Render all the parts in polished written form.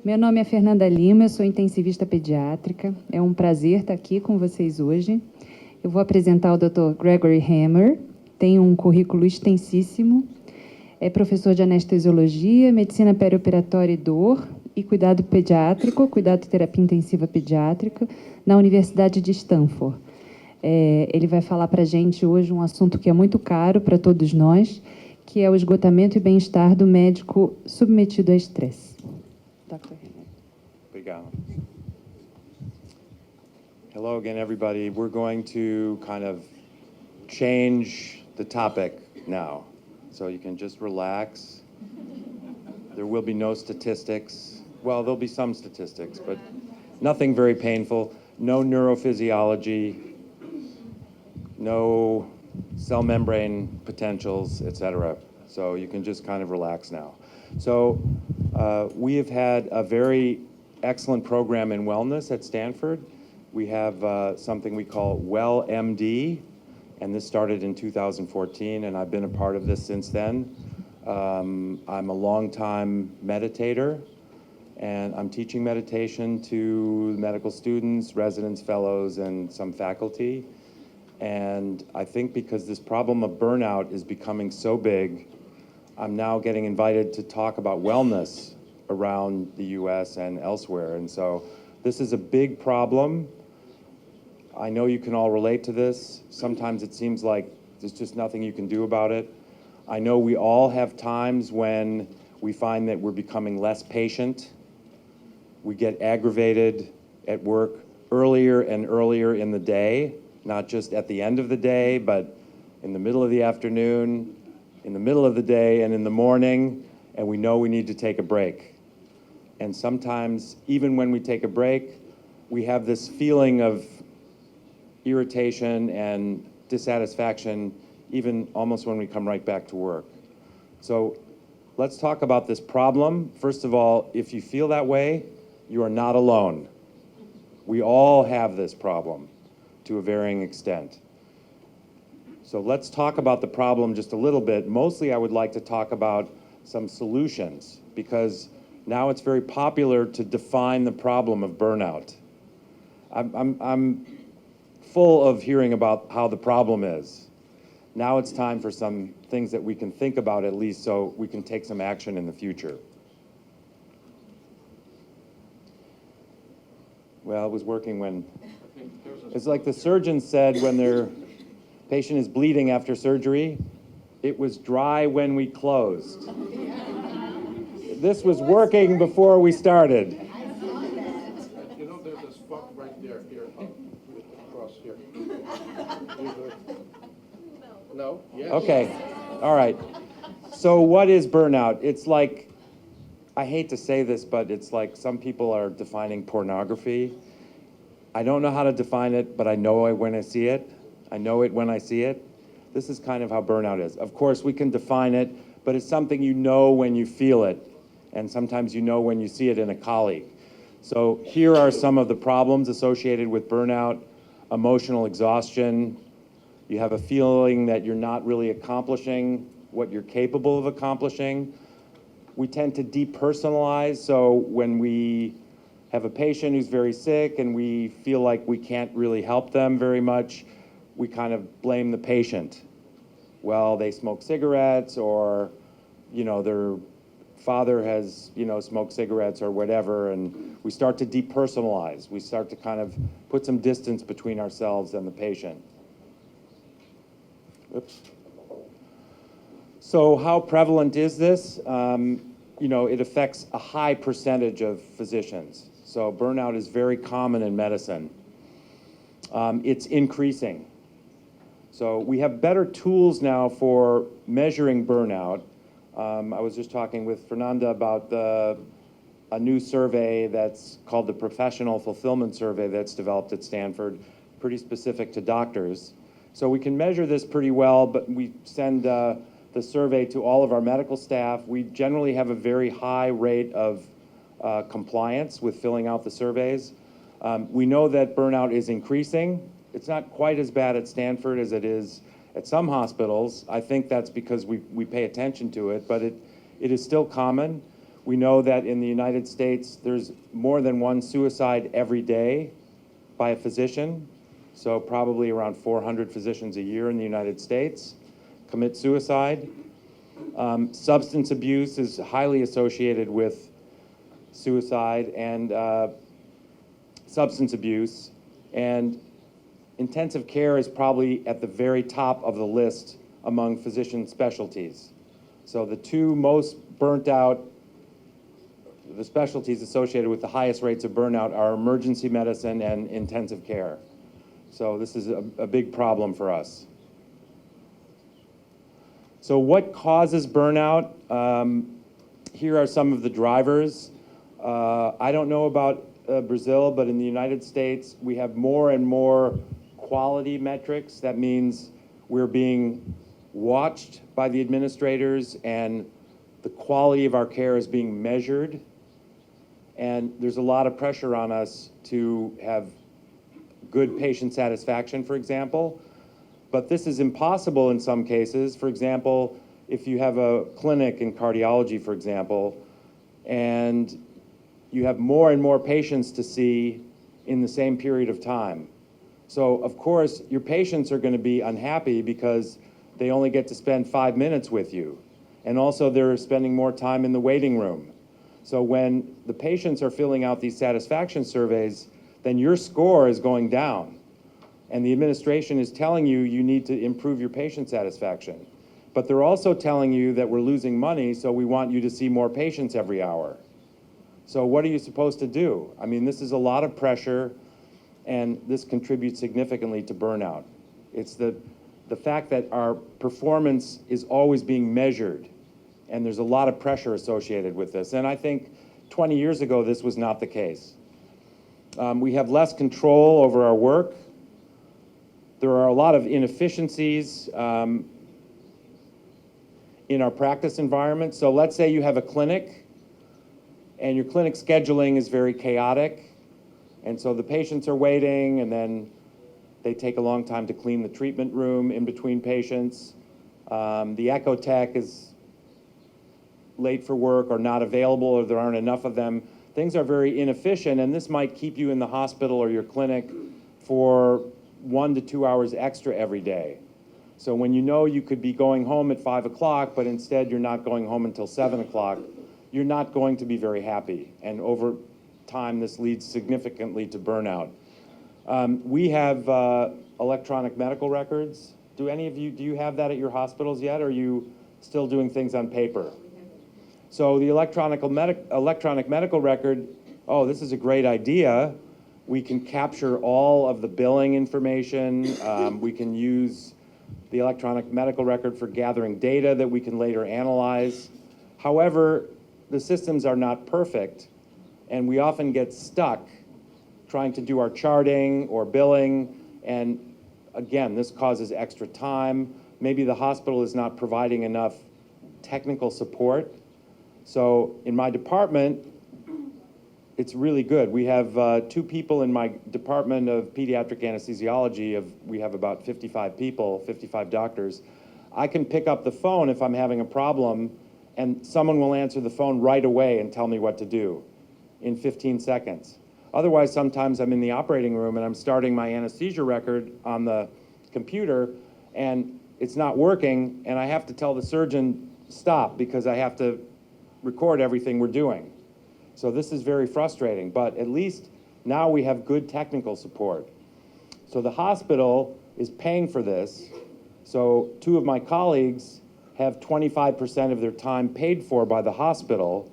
Meu nome é Fernanda Lima, eu sou intensivista pediátrica. É um prazer estar aqui com vocês hoje. Eu vou apresentar o Dr. Gregory Hammer. Tem um currículo extensíssimo. É professor de anestesiologia, medicina perioperatória e dor e cuidado pediátrico, cuidado de terapia intensiva pediátrica, na Universidade de Stanford. Ele vai falar para a gente hoje um assunto que é muito caro para todos nós, que é o esgotamento e bem-estar do médico submetido a estresse. Dr. Hammer. Obrigado. Hello again, everybody. We're going to kind of change the topic now. So you can just relax. There will be no statistics. Well, there'll be some statistics, but nothing very painful. No neurophysiology, no cell membrane potentials, etc. So you can just kind of relax now. So we have had a very excellent program in wellness at Stanford. We have something we call WellMD, and this started in 2014, and I've been a part of this since then. I'm a long-time meditator, and I'm teaching meditation to medical students, residents, fellows, and some faculty. And I think because this problem of burnout is becoming so big, I'm now getting invited to talk about wellness around the US and elsewhere. And so this is a big problem. I know you can all relate to this. Sometimes it seems like there's just nothing you can do about it. I know we all have times when we find that we're becoming less patient. We get aggravated at work earlier and earlier in the day, not just at the end of the day, but in the middle of the afternoon, in the middle of the day, and in the morning, and we know we need to take a break. And sometimes, even when we take a break, we have this feeling of irritation and dissatisfaction, even almost when we come right back to work. So let's talk about this problem. First of all, if you feel that way, you are not alone. We all have this problem to a varying extent. So let's talk about the problem just a little bit. Mostly I would like to talk about some solutions, because now it's very popular to define the problem of burnout. I'm full of hearing about how the problem is. Now it's time for some things that we can think about, at least, so we can take some action in the future. Well, it was working when, it's like the surgeon said when their patient is bleeding after surgery, it was dry when we closed. This was working before we started. You know, there's a spot right there, across here. No? Yes. Okay, all right. So what is burnout? It's like, I hate to say this, but it's like some people are defining pornography. I don't know how to define it, but I know it when I see it. I know it when I see it. This is kind of how burnout is. Of course, we can define it, but it's something you know when you feel it, and sometimes you know when you see it in a colleague. So here are some of the problems associated with burnout: emotional exhaustion. You have a feeling that you're not really accomplishing what you're capable of accomplishing. We tend to depersonalize, so when we have a patient who's very sick and we feel like we can't really help them very much, we kind of blame the patient. Well, they smoke cigarettes, or, you know, their father has, you know, smoked cigarettes or whatever, and we start to depersonalize. We start to kind of put some distance between ourselves and the patient. Oops. So how prevalent is this? You know, it affects a high percentage of physicians. So burnout is very common in medicine. It's increasing. So we have better tools now for measuring burnout. I was just talking with Fernanda about a new survey that's called the Professional Fulfillment Survey that's developed at Stanford, pretty specific to doctors. So we can measure this pretty well, but we send the survey to all of our medical staff. We generally have a very high rate of compliance with filling out the surveys. We know that burnout is increasing. It's not quite as bad at Stanford as it is at some hospitals. I think that's because we pay attention to it, but it is still common. We know that in the United States, there's more than one suicide every day by a physician. So probably around 400 physicians a year in the United States commit suicide. Substance abuse is highly associated with suicide and substance abuse. And intensive care is probably at the very top of the list among physician specialties. So the two most burnt out, the specialties associated with the highest rates of burnout are emergency medicine and intensive care. So this is a big problem for us. So what causes burnout? Here are some of the drivers. I don't know about Brazil, but in the United States, we have more and more quality metrics. That means we're being watched by the administrators and the quality of our care is being measured. And there's a lot of pressure on us to have good patient satisfaction, for example. But this is impossible in some cases. For example, if you have a clinic in cardiology, for example, and you have more and more patients to see in the same period of time. So, of course, your patients are going to be unhappy because they only get to spend 5 minutes with you. And also, they're spending more time in the waiting room. So when the patients are filling out these satisfaction surveys, then your score is going down. And the administration is telling you you need to improve your patient satisfaction. But they're also telling you that we're losing money, so we want you to see more patients every hour. So what are you supposed to do? I mean, this is a lot of pressure, and this contributes significantly to burnout. It's the fact that our performance is always being measured, and there's a lot of pressure associated with this. And I think 20 years ago, this was not the case. We have less control over our work. There are a lot of inefficiencies in our practice environment. So let's say you have a clinic, and your clinic scheduling is very chaotic. And so the patients are waiting, and then they take a long time to clean the treatment room in between patients. The echo tech is late for work or not available, or there aren't enough of them. Things are very inefficient, and this might keep you in the hospital or your clinic for 1 to 2 hours extra every day. So when you know you could be going home at 5 o'clock, but instead you're not going home until 7 o'clock, you're not going to be very happy. And over time, this leads significantly to burnout. We have electronic medical records. Do you have that at your hospitals yet, or are you still doing things on paper? So the electronic medical record, oh, this is a great idea. We can capture all of the billing information. We can use the electronic medical record for gathering data that we can later analyze. However, the systems are not perfect, and we often get stuck trying to do our charting or billing, and again, this causes extra time. Maybe the hospital is not providing enough technical support. So in my department, it's really good. We have 2 people in my department of pediatric anesthesiology. We have about 55 people, 55 doctors. I can pick up the phone if I'm having a problem, and someone will answer the phone right away and tell me what to do in 15 seconds. Otherwise, sometimes I'm in the operating room and I'm starting my anesthesia record on the computer, and it's not working, and I have to tell the surgeon, stop, because I have to record everything we're doing. So this is very frustrating, but at least now we have good technical support. So the hospital is paying for this. So 2 of my colleagues have 25% of their time paid for by the hospital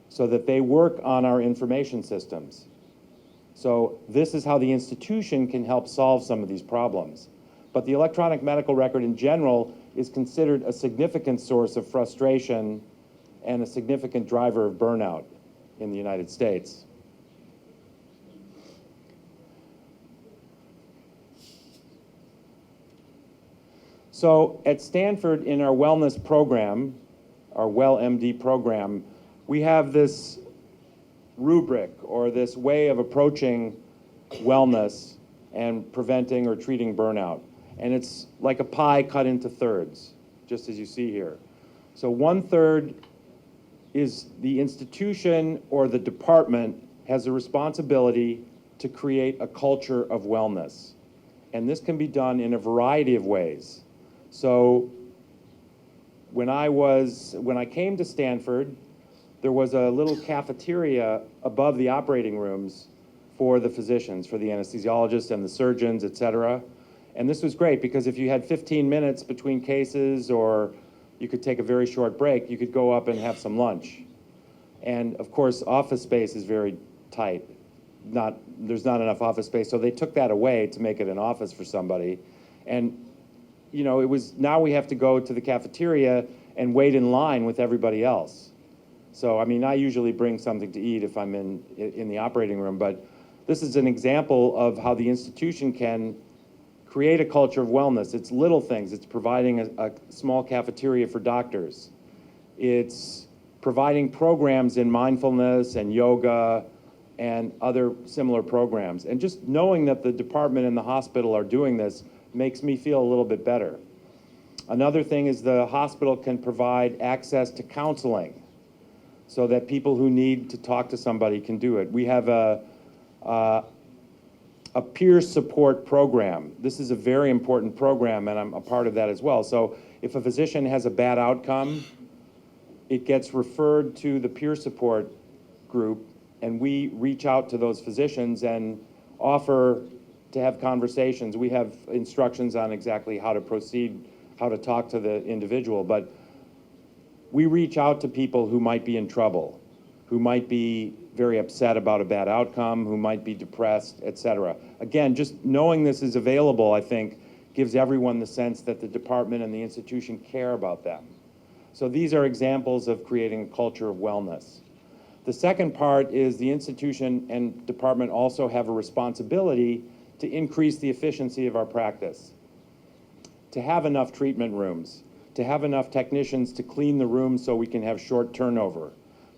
so that they work on our information systems. So this is how the institution can help solve some of these problems. But the electronic medical record in general is considered a significant source of frustration and a significant driver of burnout in the United States. So at Stanford, in our wellness program, our WellMD program, we have this rubric or this way of approaching wellness and preventing or treating burnout. And it's like a pie cut into thirds, just as you see here. So 1/3 is the institution or the department has a responsibility to create a culture of wellness. And this can be done in a variety of ways. So when I came to Stanford, there was a little cafeteria above the operating rooms for the physicians, for the anesthesiologists and the surgeons, et cetera. And this was great because if you had 15 minutes between cases, or you could take a very short break, you could go up and have some lunch. And of course, office space is very tight. There's not enough office space, so they took that away to make it an office for somebody. And you know, now we have to go to the cafeteria and wait in line with everybody else. So, I mean, I usually bring something to eat if I'm in the operating room, but this is an example of how the institution can create a culture of wellness. It's little things. It's providing a small cafeteria for doctors. It's providing programs in mindfulness and yoga and other similar programs. And just knowing that the department and the hospital are doing this makes me feel a little bit better. Another thing is the hospital can provide access to counseling so that people who need to talk to somebody can do it. We have a peer support program. This is a very important program, and I'm a part of that as well. So if a physician has a bad outcome, it gets referred to the peer support group, and we reach out to those physicians and offer to have conversations. We have instructions on exactly how to proceed, how to talk to the individual, but we reach out to people who might be in trouble, who might be very upset about a bad outcome, who might be depressed, et cetera. Again, just knowing this is available, I think, gives everyone the sense that the department and the institution care about them. So these are examples of creating a culture of wellness. The second part is the institution and department also have a responsibility to increase the efficiency of our practice, to have enough treatment rooms, to have enough technicians to clean the room so we can have short turnover,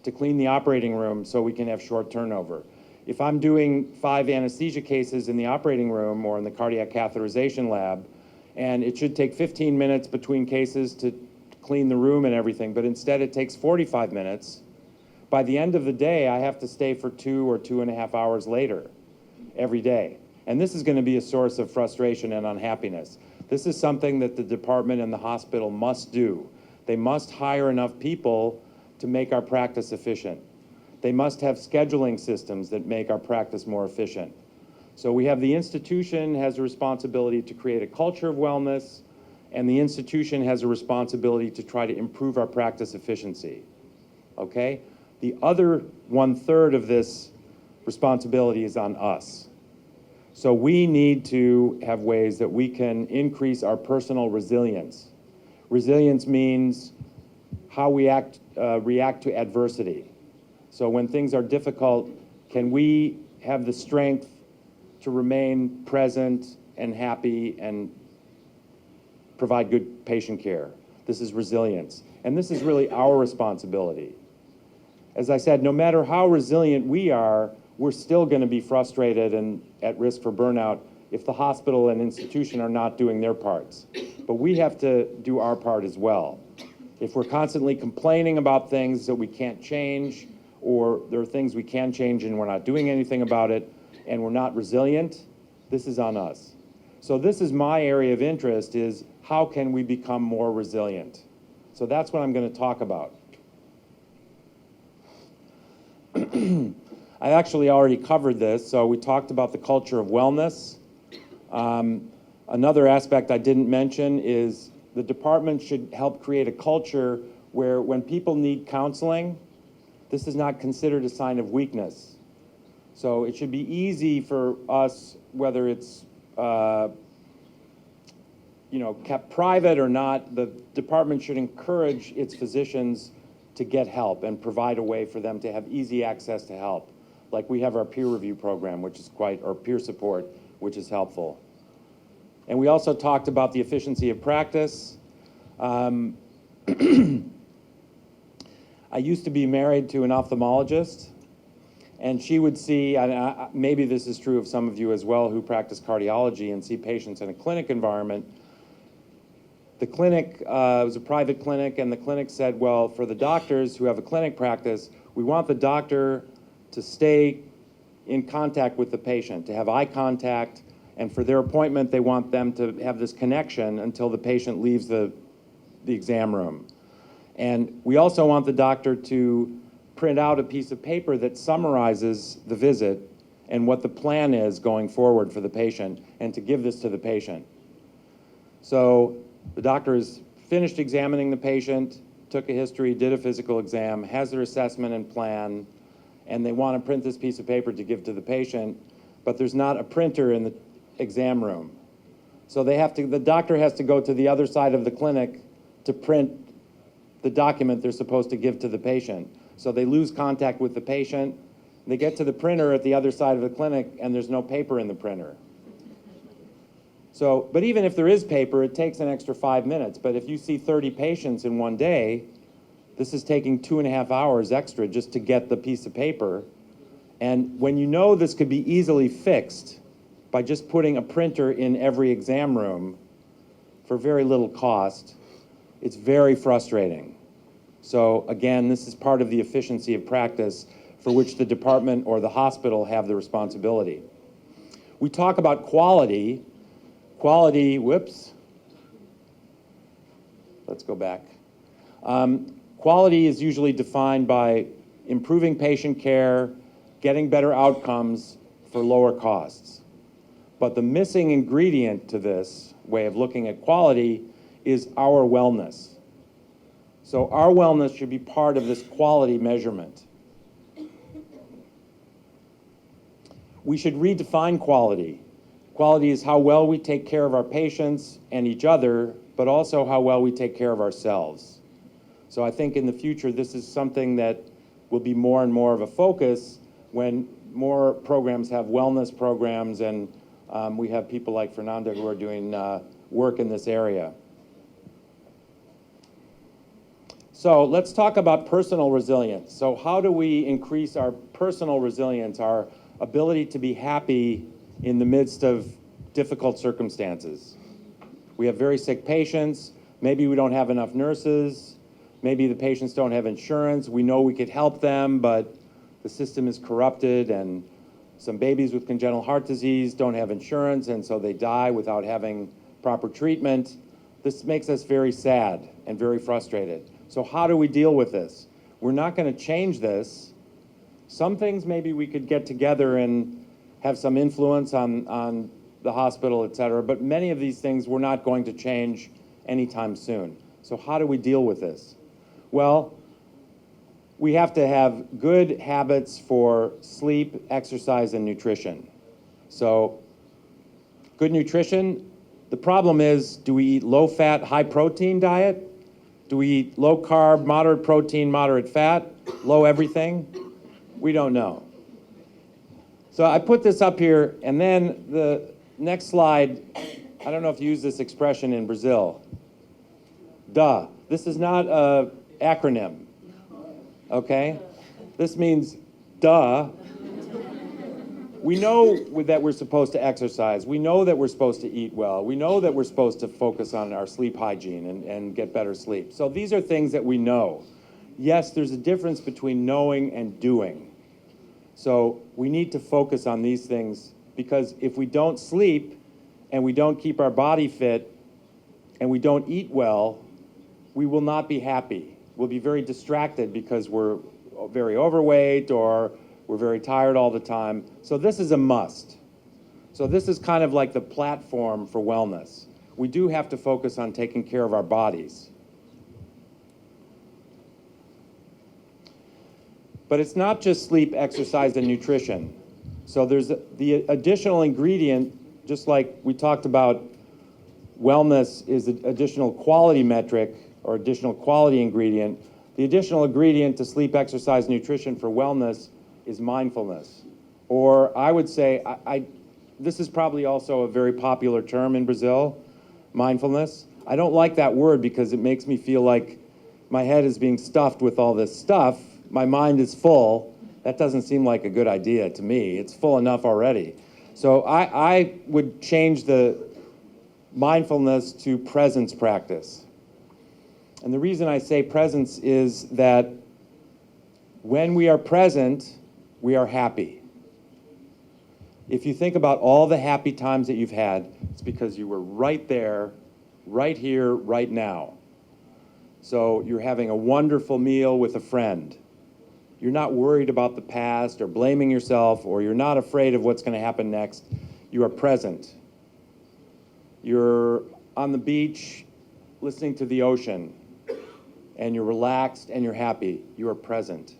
to clean the operating room so we can have short turnover. If I'm doing 5 anesthesia cases in the operating room or in the cardiac catheterization lab, and it should take 15 minutes between cases to clean the room and everything, but instead it takes 45 minutes, by the end of the day, I have to stay for 2 or 2.5 hours later every day. And this is going to be a source of frustration and unhappiness. This is something that the department and the hospital must do. They must hire enough people to make our practice efficient. They must have scheduling systems that make our practice more efficient. So we have the institution has a responsibility to create a culture of wellness, and the institution has a responsibility to try to improve our practice efficiency. Okay? The other 1/3 of this responsibility is on us. So we need to have ways that we can increase our personal resilience. Resilience means how we react to adversity. So when things are difficult, can we have the strength to remain present and happy and provide good patient care? This is resilience. And this is really our responsibility. As I said, no matter how resilient we are, we're still going to be frustrated and at risk for burnout if the hospital and institution are not doing their parts. But we have to do our part as well. If we're constantly complaining about things that we can't change, or there are things we can change and we're not doing anything about it, and we're not resilient, this is on us. So this is my area of interest, is how can we become more resilient? So that's what I'm going to talk about. I actually already covered this, so we talked about the culture of wellness. Another aspect I didn't mention is the department should help create a culture where when people need counseling, this is not considered a sign of weakness. So it should be easy for us, whether it's kept private or not, the department should encourage its physicians to get help and provide a way for them to have easy access to help. Like we have our peer review program, which is or peer support, which is helpful. And we also talked about the efficiency of practice. I used to be married to an ophthalmologist, and she would see, and maybe this is true of some of you as well who practice cardiology and see patients in a clinic environment. The clinic was a private clinic, and the clinic said, well, for the doctors who have a clinic practice, we want the doctor to stay in contact with the patient, to have eye contact, and for their appointment, they want them to have this connection until the patient leaves the exam room. And we also want the doctor to print out a piece of paper that summarizes the visit and what the plan is going forward for the patient, and to give this to the patient. So the doctor has finished examining the patient, took a history, did a physical exam, has their assessment and plan, and they want to print this piece of paper to give to the patient, but there's not a printer in the exam room. So the doctor has to go to the other side of the clinic to print the document they're supposed to give to the patient. So they lose contact with the patient. They get to the printer at the other side of the clinic, and there's no paper in the printer. So, but even if there is paper, it takes an extra 5 minutes. But if you see 30 patients in one day, this is taking 2.5 hours extra just to get the piece of paper. And when you know this could be easily fixed by just putting a printer in every exam room for very little cost, it's very frustrating. So again, this is part of the efficiency of practice for which the department or the hospital have the responsibility. We talk about quality. Quality, whoops. Let's go back. Quality is usually defined by improving patient care, getting better outcomes for lower costs. But the missing ingredient to this way of looking at quality is our wellness. So our wellness should be part of this quality measurement. We should redefine quality. Quality is how well we take care of our patients and each other, but also how well we take care of ourselves. So I think in the future, this is something that will be more and more of a focus when more programs have wellness programs, and we have people like Fernanda who are doing work in this area. So let's talk about personal resilience. So how do we increase our personal resilience, our ability to be happy in the midst of difficult circumstances? We have very sick patients. Maybe we don't have enough nurses. Maybe the patients don't have insurance. We know we could help them, but the system is corrupted, and some babies with congenital heart disease don't have insurance, and so they die without having proper treatment. This makes us very sad and very frustrated. So how do we deal with this? We're not going to change this. Some things maybe we could get together and have some influence on the hospital, et cetera, but many of these things we're not going to change anytime soon. So how do we deal with this? Well, we have to have good habits for sleep, exercise, and nutrition. So good nutrition, the problem is, do we eat low-fat, high-protein diet? Do we eat low-carb, moderate protein, moderate fat, low everything? We don't know. So I put this up here, and then the next slide, I don't know if you use this expression in Brazil. Duh. This is not an acronym, okay? This means duh. We know that we're supposed to exercise. We know that we're supposed to eat well. We know that we're supposed to focus on our sleep hygiene and get better sleep. So these are things that we know. Yes, there's a difference between knowing and doing. So we need to focus on these things, because if we don't sleep and we don't keep our body fit and we don't eat well, we will not be happy. We'll be very distracted because we're very overweight or we're very tired all the time. So this is a must. So this is kind of like the platform for wellness. We do have to focus on taking care of our bodies. But it's not just sleep, exercise, and nutrition. So there's the additional ingredient, just like we talked about, wellness is an additional quality metric or additional quality ingredient. The additional ingredient to sleep, exercise, nutrition for wellness is mindfulness. Or I would say, this is probably also a very popular term in Brazil, mindfulness. I don't like that word because it makes me feel like my head is being stuffed with all this stuff. My mind is full. That doesn't seem like a good idea to me. It's full enough already. So I would change the mindfulness to presence practice. And the reason I say presence is that when we are present, we are happy. If you think about all the happy times that you've had, it's because you were right there, right here, right now. So you're having a wonderful meal with a friend. You're not worried about the past or blaming yourself, or you're not afraid of what's going to happen next. You are present. You're on the beach listening to the ocean, and you're relaxed and you're happy. You are present.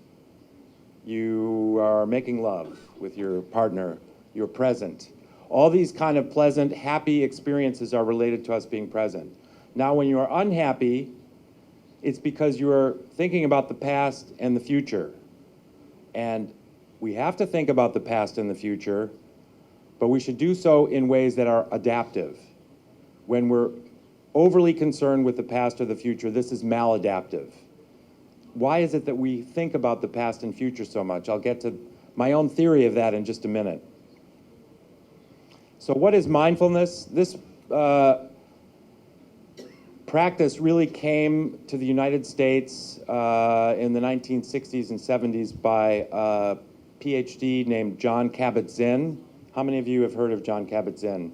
You are making love with your partner. You're present. All these kind of pleasant, happy experiences are related to us being present. Now, when you are unhappy, it's because you are thinking about the past and the future. And we have to think about the past and the future, but we should do so in ways that are adaptive. When we're overly concerned with the past or the future, this is maladaptive. Why is it that we think about the past and future so much? I'll get to my own theory of that in just a minute. So what is mindfulness? This practice really came to the United States in the 1960s and 70s by a PhD named Jon Kabat-Zinn. How many of you have heard of Jon Kabat-Zinn?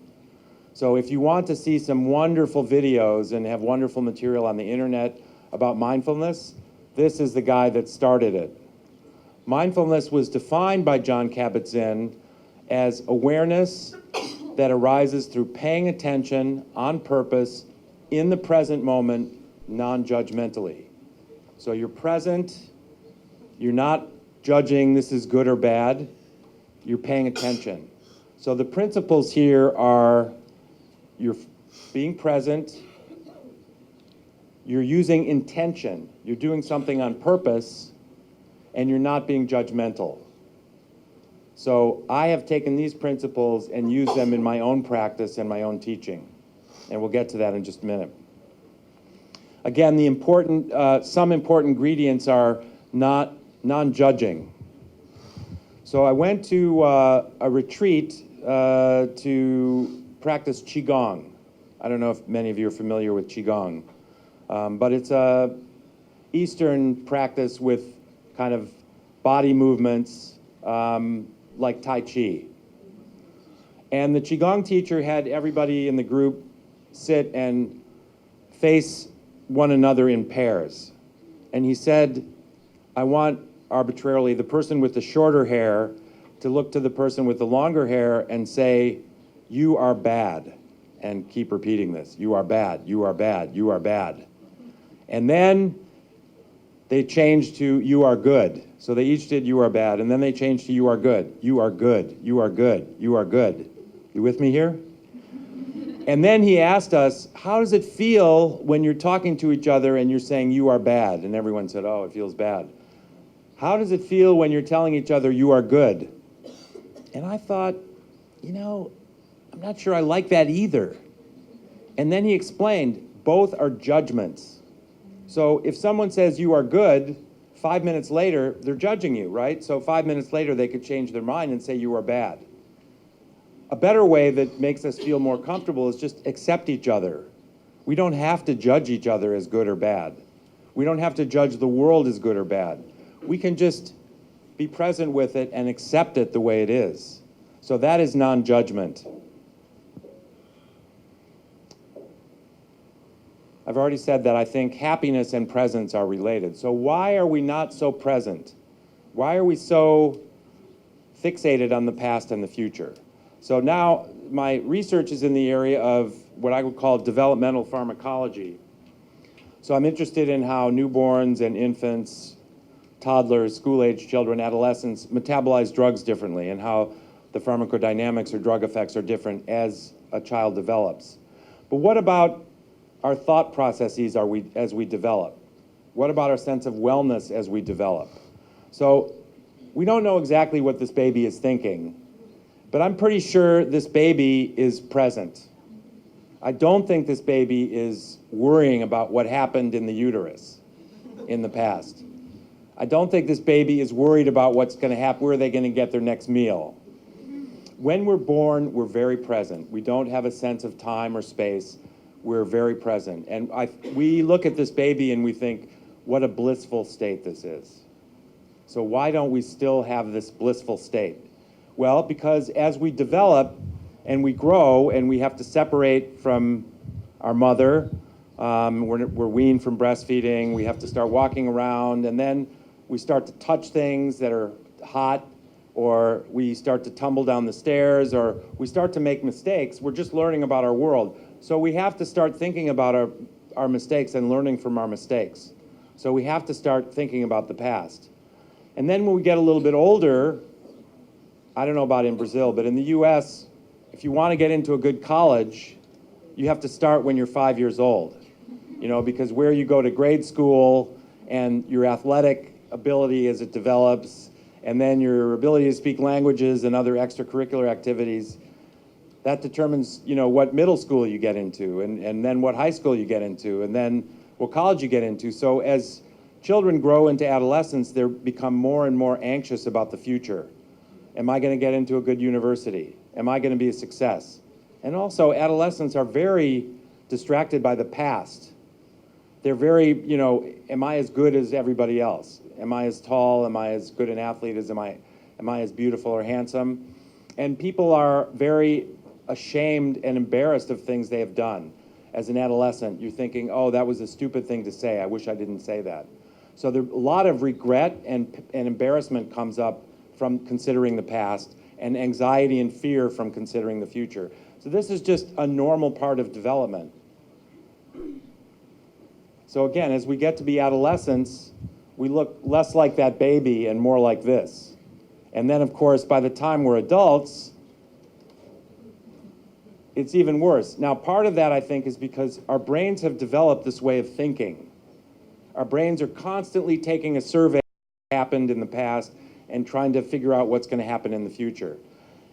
So if you want to see some wonderful videos and have wonderful material on the internet about mindfulness, this is the guy that started it. Mindfulness was defined by Jon Kabat-Zinn as awareness that arises through paying attention on purpose in the present moment, non-judgmentally. So you're present, you're not judging this is good or bad, you're paying attention. So the principles here are you're being present, you're using intention, you're doing something on purpose, and you're not being judgmental. So I have taken these principles and used them in my own practice and my own teaching. And we'll get to that in just a minute. Again, some important ingredients are not non-judging. So I went to a retreat to practice Qigong. I don't know if many of you are familiar with Qigong, but it's a Eastern practice with kind of body movements like Tai Chi. And the Qigong teacher had everybody in the group sit and face one another in pairs. And he said, I want arbitrarily the person with the shorter hair to look to the person with the longer hair and say, you are bad. And keep repeating this, you are bad, you are bad, you are bad. And then they changed to you are good. So they each did you are bad, and then they changed to you are good, you are good, you are good, you are good. You with me here? And then he asked us, how does it feel when you're talking to each other and you're saying you are bad? And everyone said, oh, it feels bad. How does it feel when you're telling each other you are good? And I thought, I'm not sure I like that either. And then he explained, both are judgments. So if someone says you are good, 5 minutes later, they're judging you, right? So 5 minutes later, they could change their mind and say you are bad. A better way that makes us feel more comfortable is just accept each other. We don't have to judge each other as good or bad. We don't have to judge the world as good or bad. We can just be present with it and accept it the way it is. So that is non-judgment. I've already said that I think happiness and presence are related. So why are we not so present? Why are we so fixated on the past and the future? So now my research is in the area of what I would call developmental pharmacology. So I'm interested in how newborns and infants, toddlers, school-age children, adolescents metabolize drugs differently, and how the pharmacodynamics or drug effects are different as a child develops. But what about our thought processes as we develop? What about our sense of wellness as we develop? So we don't know exactly what this baby is thinking, but I'm pretty sure this baby is present. I don't think this baby is worrying about what happened in the uterus in the past. I don't think this baby is worried about what's going to happen, where are they going to get their next meal. When we're born, we're very present. We don't have a sense of time or space. We're very present. And we look at this baby and we think, what a blissful state this is. So why don't we still have this blissful state? Well, because as we develop and we grow and we have to separate from our mother, we're weaned from breastfeeding, we have to start walking around, and then we start to touch things that are hot, or we start to tumble down the stairs, or we start to make mistakes. We're just learning about our world. So we have to start thinking about our mistakes and learning from our mistakes. So we have to start thinking about the past. And then when we get a little bit older, I don't know about in Brazil, but in the US, if you want to get into a good college, you have to start when you're 5 years old. You know, because where you go to grade school and your athletic ability as it develops, and then your ability to speak languages and other extracurricular activities, that determines, you know, what middle school you get into, and then what high school you get into, and then what college you get into. So as children grow into adolescence, they become more and more anxious about the future. Am I going to get into a good university? Am I going to be a success? And also, adolescents are very distracted by the past. They're very, you know, am I as good as everybody else? Am I as tall? Am I as good an athlete as am I as beautiful or handsome? And people are very ashamed and embarrassed of things they have done. As an adolescent, you're thinking, oh, that was a stupid thing to say. I wish I didn't say that. So there, a lot of regret and embarrassment comes up from considering the past, and anxiety and fear from considering the future. So this is just a normal part of development. So again, as we get to be adolescents, we look less like that baby and more like this. And then, of course, by the time we're adults, it's even worse. Now, part of that, I think, is because our brains have developed this way of thinking. Our brains are constantly taking a survey of what happened in the past and trying to figure out what's going to happen in the future.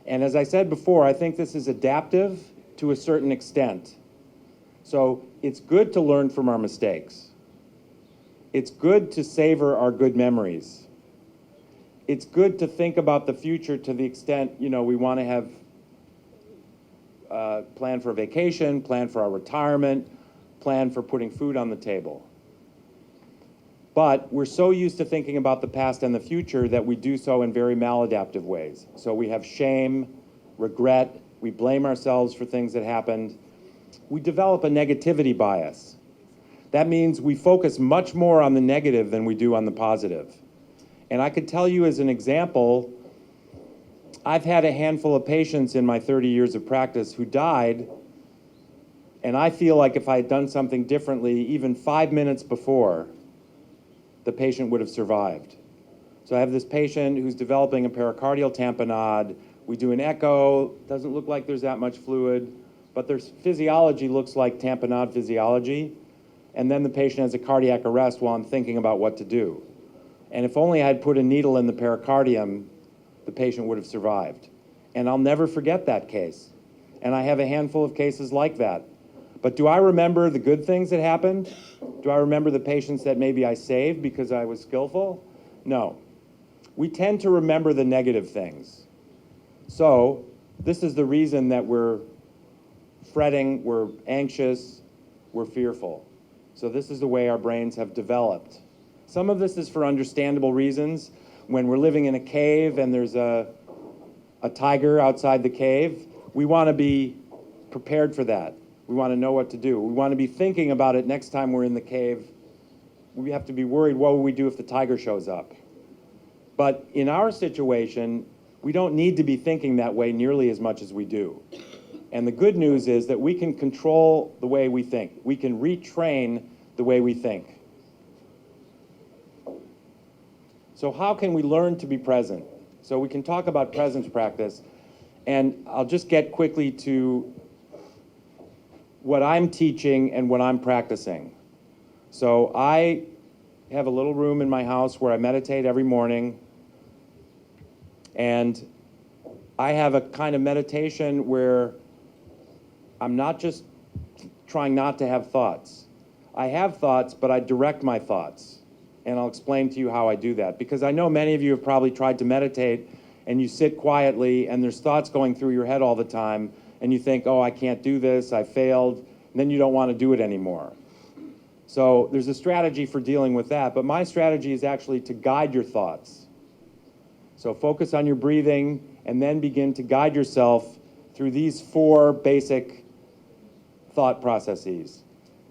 And as I said before, I think this is adaptive to a certain extent. So it's good to learn from our mistakes. It's good to savor our good memories. It's good to think about the future to the extent, you know, we want to have plan for a vacation, plan for our retirement, plan for putting food on the table. But we're so used to thinking about the past and the future that we do so in very maladaptive ways. So we have shame, regret, we blame ourselves for things that happened. We develop a negativity bias. That means we focus much more on the negative than we do on the positive. And I could tell you as an example, I've had a handful of patients in my 30 years of practice who died, and I feel like if I had done something differently, even 5 minutes before, the patient would have survived. So I have this patient who's developing a pericardial tamponade. We do an echo, doesn't look like there's that much fluid, but their physiology looks like tamponade physiology. And then the patient has a cardiac arrest while I'm thinking about what to do. And if only I had put a needle in the pericardium, the patient would have survived. And I'll never forget that case. And I have a handful of cases like that. But do I remember the good things that happened? Do I remember the patients that maybe I saved because I was skillful? No. We tend to remember the negative things. So this is the reason that we're fretting, we're anxious, we're fearful. So this is the way our brains have developed. Some of this is for understandable reasons. When we're living in a cave and there's a tiger outside the cave, we want to be prepared for that. We want to know what to do. We want to be thinking about it next time we're in the cave. We have to be worried, what will we do if the tiger shows up? But in our situation, we don't need to be thinking that way nearly as much as we do. And the good news is that we can control the way we think. We can retrain the way we think. So how can we learn to be present? So we can talk about presence practice, and I'll just get quickly to what I'm teaching and what I'm practicing. So I have a little room in my house where I meditate every morning, and I have a kind of meditation where I'm not just trying not to have thoughts. I have thoughts, but I direct my thoughts. And I'll explain to you how I do that. Because I know many of you have probably tried to meditate and you sit quietly and there's thoughts going through your head all the time and you think, oh, I can't do this, I failed, and then you don't want to do it anymore. So there's a strategy for dealing with that, but my strategy is actually to guide your thoughts. So focus on your breathing and then begin to guide yourself through these 4 basic thought processes.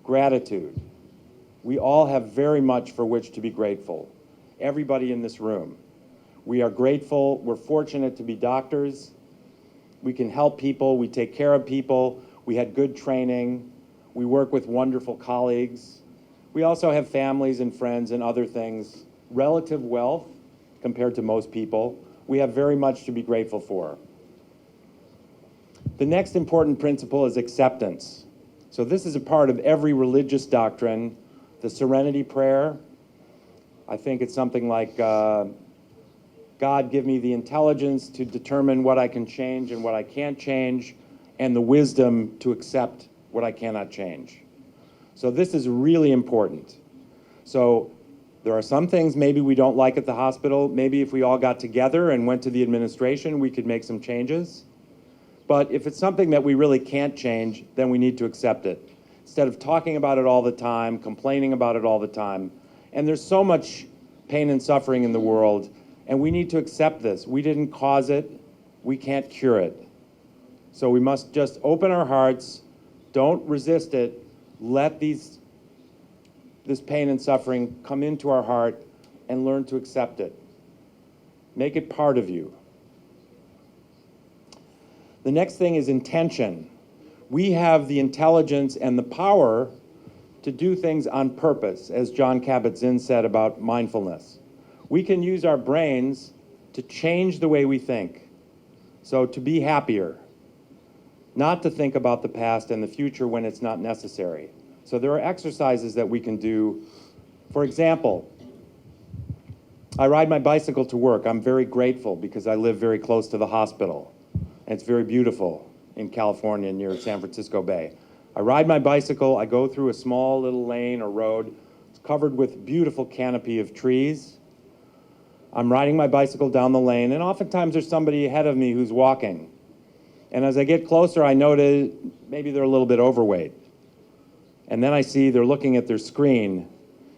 Gratitude. We all have very much for which to be grateful. Everybody in this room. We are grateful. We're fortunate to be doctors. We can help people. We take care of people. We had good training. We work with wonderful colleagues. We also have families and friends and other things. Relative wealth compared to most people. We have very much to be grateful for. The next important principle is acceptance. So this is a part of every religious doctrine. The Serenity Prayer, I think it's something like, God, give me the intelligence to determine what I can change and what I can't change, and the wisdom to accept what I cannot change. So this is really important. So there are some things maybe we don't like at the hospital. Maybe if we all got together and went to the administration, we could make some changes. But if it's something that we really can't change, then we need to accept it. Instead of talking about it all the time, complaining about it all the time. And there's so much pain and suffering in the world, and we need to accept this. We didn't cause it. We can't cure it. So we must just open our hearts, don't resist it, let this pain and suffering come into our heart and learn to accept it. Make it part of you. The next thing is intention. We have the intelligence and the power to do things on purpose, as John Kabat-Zinn said about mindfulness. We can use our brains to change the way we think. So to be happier, not to think about the past and the future when it's not necessary. So there are exercises that we can do. For example, I ride my bicycle to work. I'm very grateful because I live very close to the hospital. And it's very beautiful in California near San Francisco Bay. I ride my bicycle, I go through a small little lane or road. It's covered with beautiful canopy of trees. I'm riding my bicycle down the lane, and oftentimes there's somebody ahead of me who's walking. And as I get closer, I notice maybe they're a little bit overweight. And then I see they're looking at their screen,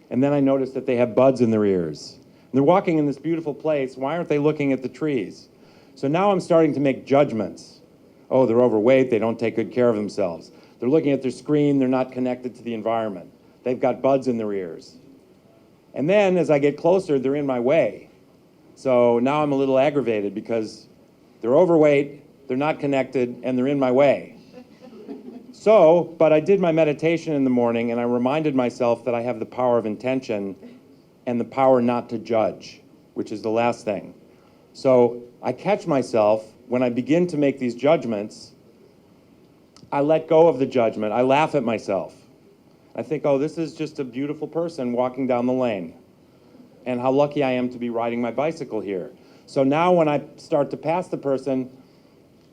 and then I notice that they have buds in their ears. And they're walking in this beautiful place. Why aren't they looking at the trees? So now I'm starting to make judgments. Oh, they're overweight, they don't take good care of themselves. They're looking at their screen, they're not connected to the environment. They've got buds in their ears. And then as I get closer, they're in my way. So now I'm a little aggravated because they're overweight, they're not connected, and they're in my way. So, but I did my meditation in the morning and I reminded myself that I have the power of intention and the power not to judge, which is the last thing. So I catch myself when I begin to make these judgments. I let go of the judgment. I laugh at myself. I think, oh, this is just a beautiful person walking down the lane. And how lucky I am to be riding my bicycle here. So now when I start to pass the person,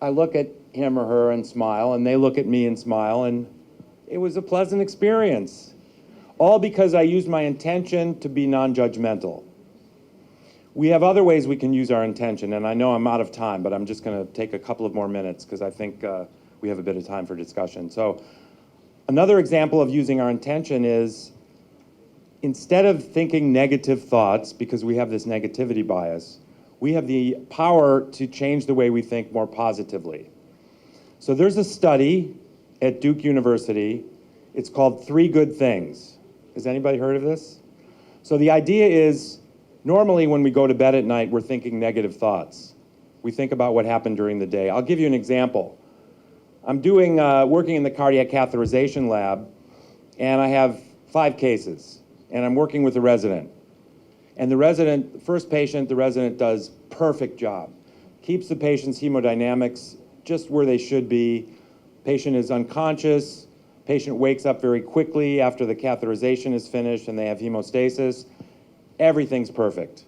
I look at him or her and smile, and they look at me and smile, and it was a pleasant experience. All because I used my intention to be non-judgmental. We have other ways we can use our intention, and I know I'm out of time, but I'm just going to take a couple of more minutes because I think we have a bit of time for discussion. So another example of using our intention is instead of thinking negative thoughts, because we have this negativity bias, we have the power to change the way we think more positively. So there's a study at Duke University. It's called 3 Good Things. Has anybody heard of this? So the idea is, normally when we go to bed at night, we're thinking negative thoughts. We think about what happened during the day. I'll give you an example. I'm working in the cardiac catheterization lab, and I have 5 cases, and I'm working with a resident. And the first patient, the resident does perfect job. Keeps the patient's hemodynamics just where they should be. Patient is unconscious. Patient wakes up very quickly after the catheterization is finished and they have hemostasis. Everything's perfect.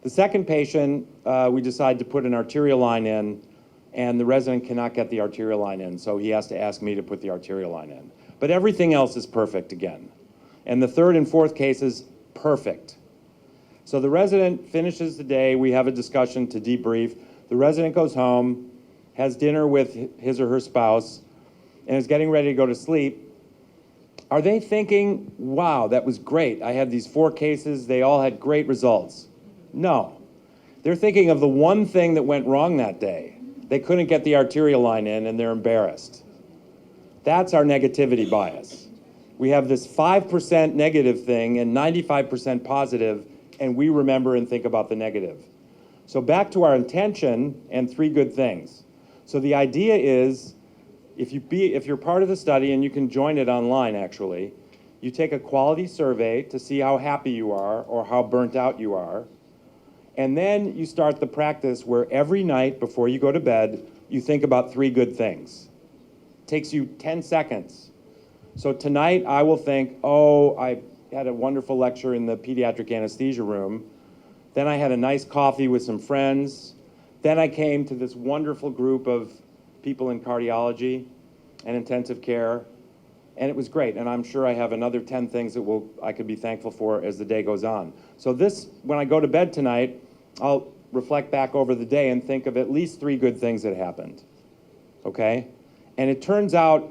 The second patient, we decide to put an arterial line in, and the resident cannot get the arterial line in, so he has to ask me to put the arterial line in. But everything else is perfect again. And the third and fourth cases, perfect. So the resident finishes the day, we have a discussion to debrief. The resident goes home, has dinner with his or her spouse, and is getting ready to go to sleep. Are they thinking, wow, that was great. I had these 4 cases, they all had great results? No. They're thinking of the one thing that went wrong that day. They couldn't get the arterial line in and they're embarrassed. That's our negativity bias. We have this 5% negative thing and 95% positive, and we remember and think about the negative. So back to our intention and 3 good things. So the idea is, if you're part of the study, and you can join it online actually, you take a quality survey to see how happy you are or how burnt out you are, and then you start the practice where every night before you go to bed, you think about 3 good things. It takes you 10 seconds. So tonight I will think, oh, I had a wonderful lecture in the pediatric anesthesia room. Then I had a nice coffee with some friends. Then I came to this wonderful group of people in cardiology and intensive care, and it was great. And I'm sure I have another 10 things that I could be thankful for as the day goes on. So this, when I go to bed tonight, I'll reflect back over the day and think of at least 3 good things that happened, okay? And it turns out,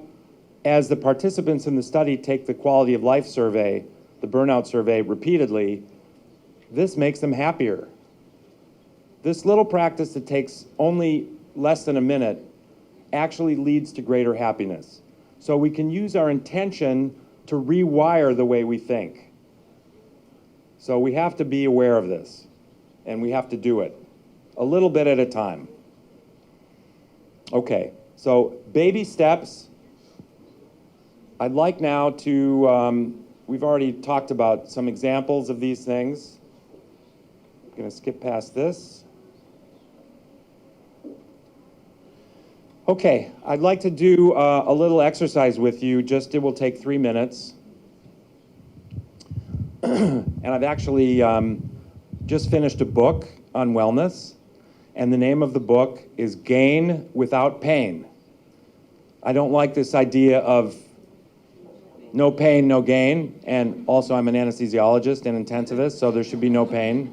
as the participants in the study take the quality of life survey, the burnout survey repeatedly, this makes them happier. This little practice that takes only less than a minute actually leads to greater happiness. So we can use our intention to rewire the way we think. So we have to be aware of this, and we have to do it a little bit at a time. Okay, so baby steps. I'd like now to, we've already talked about some examples of these things. I'm going to skip past this. Okay, I'd like to do a little exercise with you. It will take 3 minutes. And I've actually just finished a book on wellness, and the name of the book is Gain Without Pain. I don't like this idea of no pain, no gain, and also I'm an anesthesiologist and intensivist, so there should be no pain.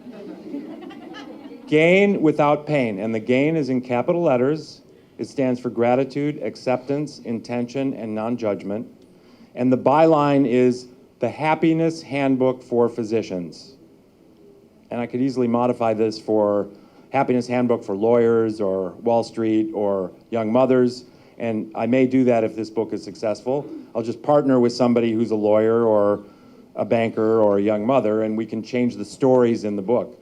Gain without pain, and the gain is in capital letters. It stands for gratitude, acceptance, intention, and non-judgment. And the byline is the Happiness Handbook for Physicians. And I could easily modify this for Happiness Handbook for Lawyers or Wall Street or Young Mothers. And I may do that if this book is successful. I'll just partner with somebody who's a lawyer or a banker or a young mother, and we can change the stories in the book.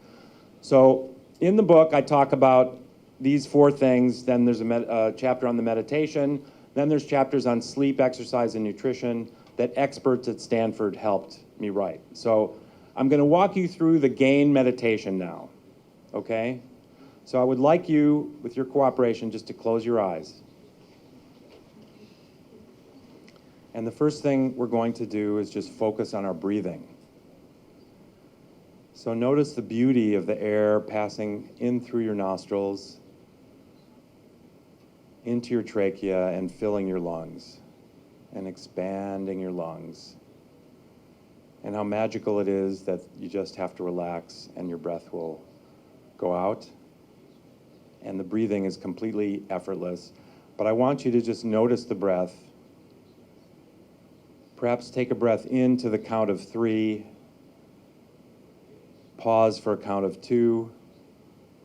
So in the book, I talk about these 4 things. Then there's a chapter on the meditation. Then there's chapters on sleep, exercise, and nutrition that experts at Stanford helped me write. So I'm going to walk you through the GAIN meditation now, okay? So I would like you, with your cooperation, just to close your eyes. And the first thing we're going to do is just focus on our breathing. So notice the beauty of the air passing in through your nostrils, into your trachea, and filling your lungs, and expanding your lungs. And how magical it is that you just have to relax and your breath will go out. And the breathing is completely effortless. But I want you to just notice the breath. Perhaps take a breath in to the count of 3, pause for a count of 2,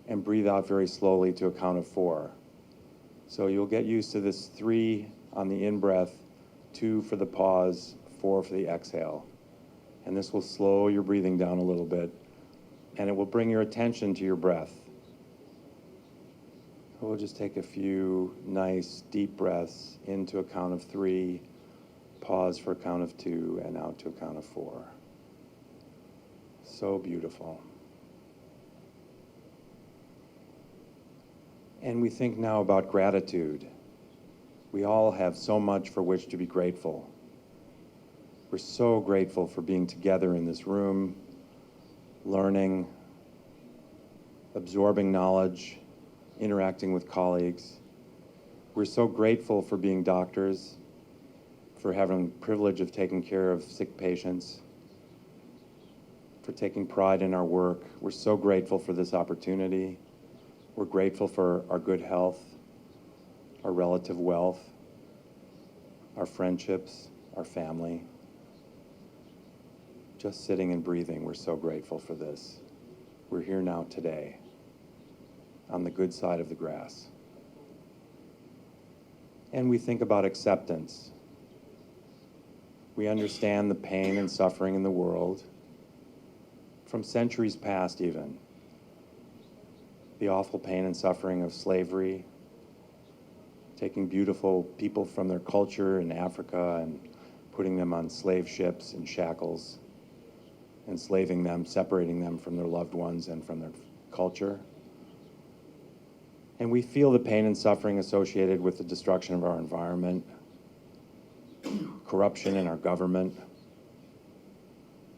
and breathe out very slowly to a count of 4. So you'll get used to this 3 on the in-breath, 2 for the pause, 4 for the exhale. And this will slow your breathing down a little bit, and it will bring your attention to your breath. So we'll just take a few nice deep breaths into a count of 3, pause for a count of 2, and out to a count of 4. So beautiful. And we think now about gratitude. We all have so much for which to be grateful. We're so grateful for being together in this room, learning, absorbing knowledge, interacting with colleagues. We're so grateful for being doctors, for having the privilege of taking care of sick patients. for taking pride in our work. We're so grateful for this opportunity. We're grateful for our good health, our relative wealth, our friendships, our family. Just sitting and breathing, we're so grateful for this. We're here now today, on the good side of the grass. And we think about acceptance. We understand the pain and suffering in the world, from centuries past even. The awful pain and suffering of slavery, taking beautiful people from their culture in Africa and putting them on slave ships in shackles, enslaving them, separating them from their loved ones and from their culture. And we feel the pain and suffering associated with the destruction of our environment, corruption in our government,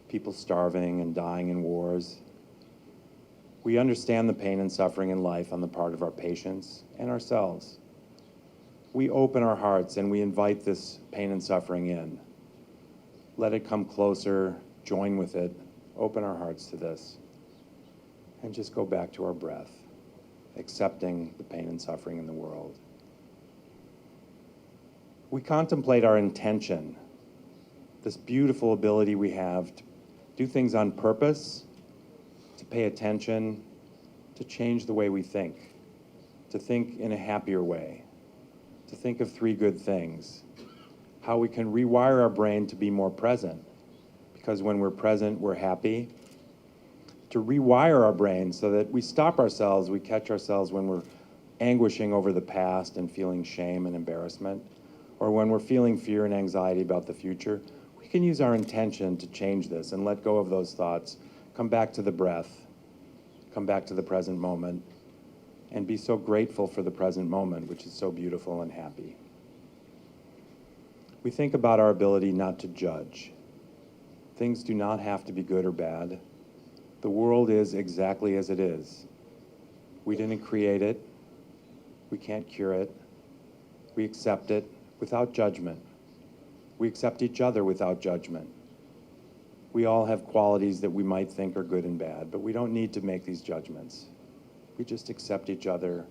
people starving and dying in wars. We understand the pain and suffering in life on the part of our patients and ourselves. We open our hearts and we invite this pain and suffering in. Let it come closer, join with it, open our hearts to this, and just go back to our breath, accepting the pain and suffering in the world. We contemplate our intention, this beautiful ability we have to do things on purpose, to pay attention, to change the way we think, to think in a happier way, to think of 3 good things, how we can rewire our brain to be more present, because when we're present, we're happy, to rewire our brain so that we stop ourselves, we catch ourselves when we're anguishing over the past and feeling shame and embarrassment, or when we're feeling fear and anxiety about the future. We can use our intention to change this and let go of those thoughts, come back to the breath, come back to the present moment, and be so grateful for the present moment, which is so beautiful and happy. We think about our ability not to judge. Things do not have to be good or bad. The world is exactly as it is. We didn't create it. We can't cure it. We accept it without judgment. We accept each other without judgment. We all have qualities that we might think are good and bad, but we don't need to make these judgments. We just accept each other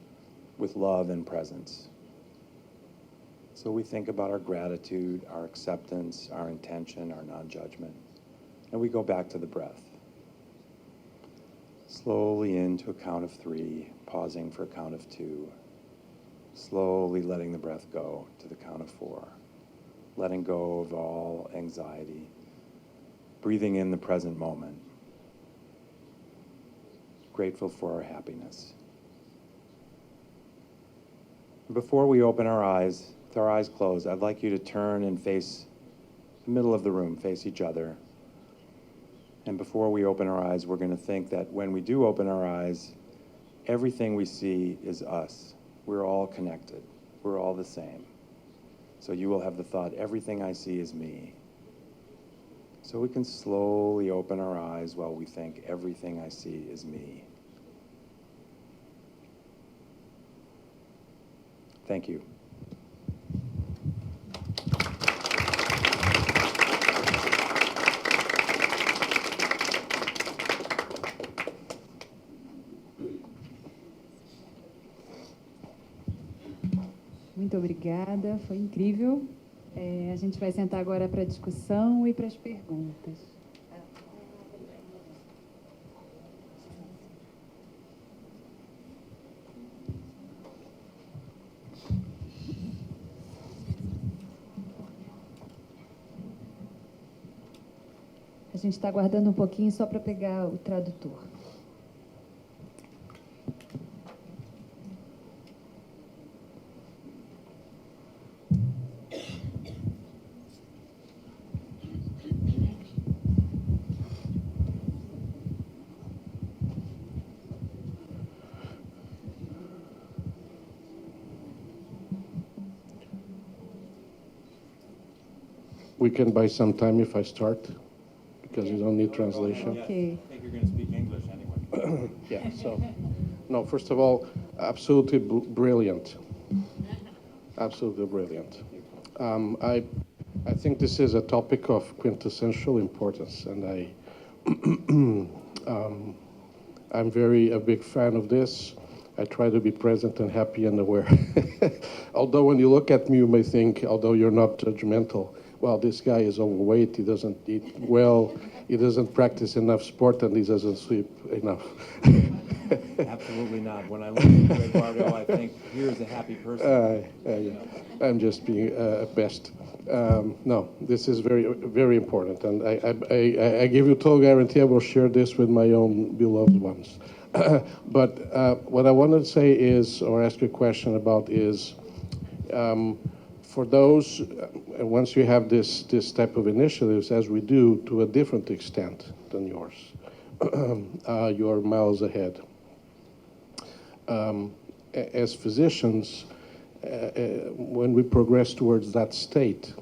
with love and presence. So we think about our gratitude, our acceptance, our intention, our non-judgment, and we go back to the breath. Slowly into a count of 3, pausing for a count of 2. Slowly letting the breath go to the count of 4. Letting go of all anxiety. Breathing in the present moment. Grateful for our happiness. Before we open our eyes, with our eyes closed, I'd like you to turn and face the middle of the room, face each other. And before we open our eyes, we're going to think that when we do open our eyes, everything we see is us. We're all connected. We're all the same. So you will have the thought, everything I see is me. So we can slowly open our eyes while we think, everything I see is me. Thank you. Muito obrigada, foi incrível. A gente vai sentar agora para a discussão e para as perguntas. A gente está aguardando um pouquinho só para pegar o tradutor. We can buy some time if I start, because you don't need translation. Okay. I think you're going to speak English anyway. Yeah, so, no, first of all, absolutely brilliant. Absolutely brilliant. I think this is a topic of quintessential importance, and I I'm a big fan of this. I try to be present and happy and aware. Although when you look at me, you may think, although you're not judgmental, well, this guy is overweight, he doesn't eat well, he doesn't practice enough sport, and he doesn't sleep enough. Absolutely not. When I look at Eduardo, I think, here's a happy person. I'm just being a pest. No, this is very, very important, and I give you total guarantee I will share this with my own beloved ones. But what I wanted to say is, or ask you a question about is, for those, once you have this type of initiatives, as we do, to a different extent than yours, you're miles ahead. As physicians, when we progress towards that state,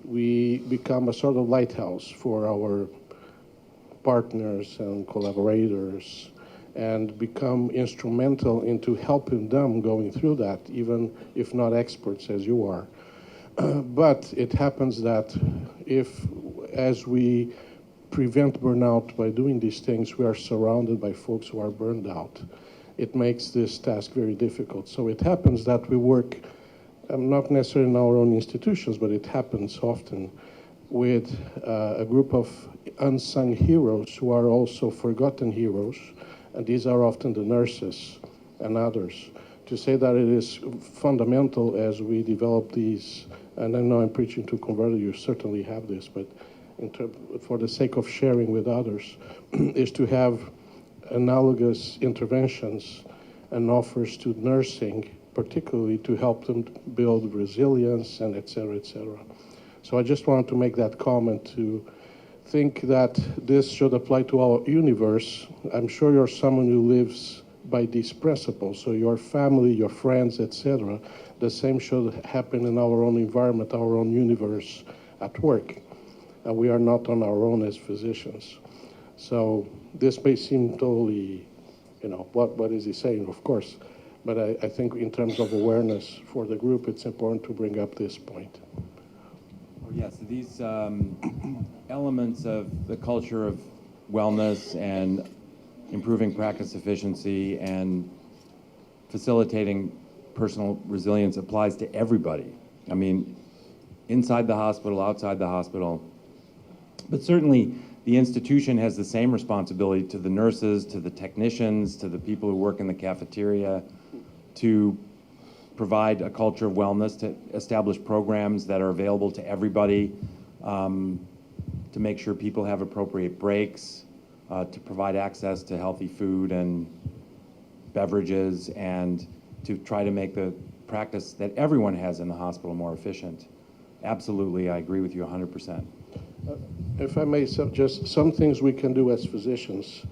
we become a sort of lighthouse for our partners and collaborators, and become instrumental into helping them going through that, even if not experts as you are. But it happens that as we prevent burnout by doing these things, we are surrounded by folks who are burned out. It makes this task very difficult. So it happens that we work, not necessarily in our own institutions, but it happens often with a group of unsung heroes who are also forgotten heroes, and these are often the nurses and others. To say that it is fundamental as we develop these, and I know I'm preaching to converted, you certainly have this, but for the sake of sharing with others, is to have analogous interventions and offers to nursing, particularly to help them build resilience and et cetera, et cetera. So I just wanted to make that comment to think that this should apply to our universe. I'm sure you're someone who lives by these principles, so your family, your friends, et cetera. The same should happen in our own environment, our own universe at work. And we are not on our own as physicians. So this may seem totally, what is he saying, of course. But I think in terms of awareness for the group, it's important to bring up this point. Yes, these elements of the culture of wellness and improving practice efficiency and facilitating personal resilience applies to everybody. I mean, inside the hospital, outside the hospital. But certainly the institution has the same responsibility to the nurses, to the technicians, to the people who work in the cafeteria, to provide a culture of wellness, to establish programs that are available to everybody, to make sure people have appropriate breaks, to provide access to healthy food and beverages, and to try to make the practice that everyone has in the hospital more efficient. Absolutely, I agree with you 100%. If I may suggest, some things we can do as physicians